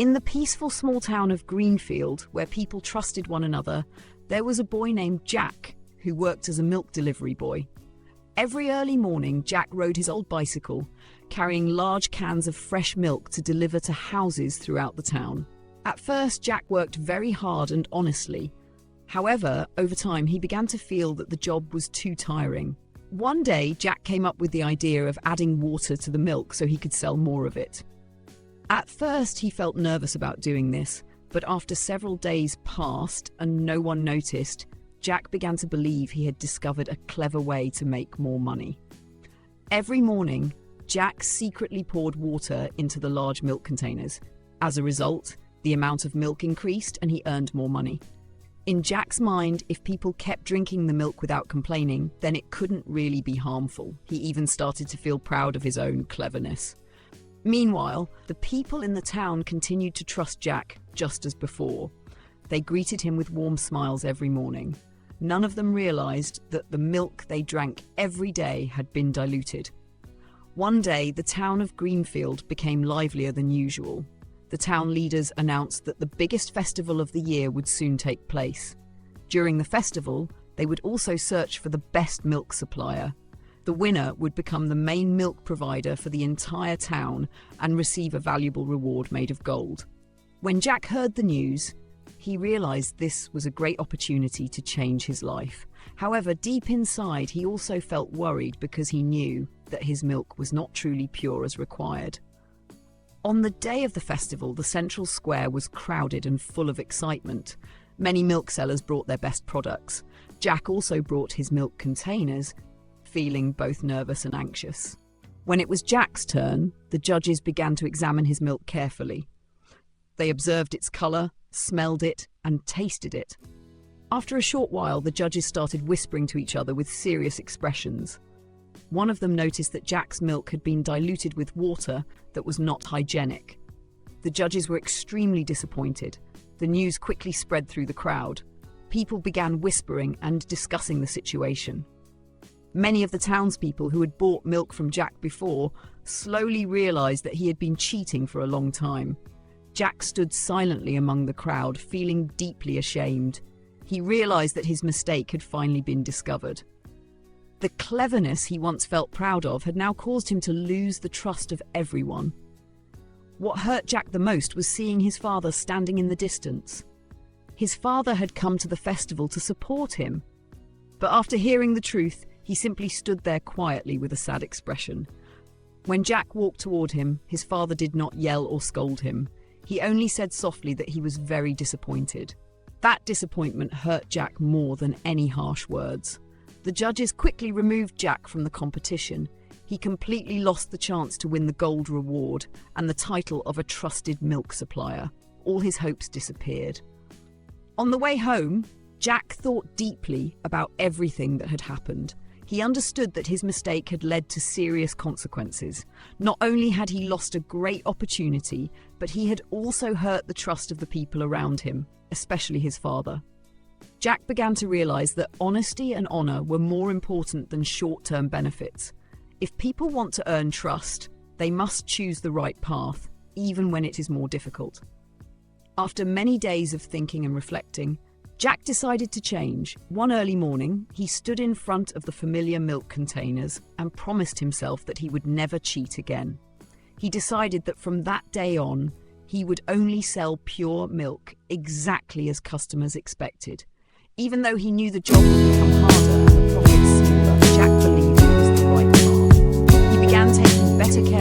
In the peaceful small town of Greenfield, where people trusted one another, there was a boy named Jack who worked as a milk delivery boy. Every early morning, Jack rode his old bicycle, carrying large cans of fresh milk to deliver to houses throughout the town. At first, Jack worked very hard and honestly. However, over time, he began to feel that the job was too tiring. One day, Jack came up with the idea of adding water to the milk so he could sell more of it. At first, he felt nervous about doing this, but after several days passed and no one noticed, Jack began to believe he had discovered a clever way to make more money. Every morning, Jack secretly poured water into the large milk containers. As a result, the amount of milk increased and he earned more money. In Jack's mind, if people kept drinking the milk without complaining, then it couldn't really be harmful. He even started to feel proud of his own cleverness. Meanwhile, the people in the town continued to trust Jack just as before. They greeted him with warm smiles every morning. None of them realized that the milk they drank every day had been diluted. One day, the town of Greenfield became livelier than usual. The town leaders announced that the biggest festival of the year would soon take place. During the festival, they would also search for the best milk supplier. The winner would become the main milk provider for the entire town and receive a valuable reward made of gold. When Jack heard the news, he realized this was a great opportunity to change his life. However, deep inside, he also felt worried because he knew that his milk was not truly pure as required. On the day of the festival, the central square was crowded and full of excitement. Many milk sellers brought their best products. Jack also brought his milk containers, feeling both nervous and anxious. When it was Jack's turn, the judges began to examine his milk carefully. They observed its color, smelled it, and tasted it. After a short while, the judges started whispering to each other with serious expressions. One of them noticed that Jack's milk had been diluted with water that was not hygienic. The judges were extremely disappointed. The news quickly spread through the crowd. People began whispering and discussing the situation. Many of the townspeople who had bought milk from Jack before slowly realized that he had been cheating for a long time. Jack stood silently among the crowd, feeling deeply ashamed. He realized that his mistake had finally been discovered. The cleverness he once felt proud of had now caused him to lose the trust of everyone. What hurt Jack the most was seeing his father standing in the distance. His father had come to the festival to support him. But after hearing the truth, he simply stood there quietly with a sad expression. When Jack walked toward him, his father did not yell or scold him. He only said softly that he was very disappointed. That disappointment hurt Jack more than any harsh words. The judges quickly removed Jack from the competition. He completely lost the chance to win the gold reward and the title of a trusted milk supplier. All his hopes disappeared. On the way home, Jack thought deeply about everything that had happened. He understood that his mistake had led to serious consequences. Not only had he lost a great opportunity, but he had also hurt the trust of the people around him, especially his father. Jack began to realize that honesty and honor were more important than short-term benefits. If people want to earn trust, they must choose the right path, even when it is more difficult. After many days of thinking and reflecting, Jack decided to change. One early morning, he stood in front of the familiar milk containers and promised himself that he would never cheat again. He decided that from that day on, he would only sell pure milk exactly as customers expected. Even though he knew the job would become harder and the profits smaller, Jack believed it was the right path. He began taking better care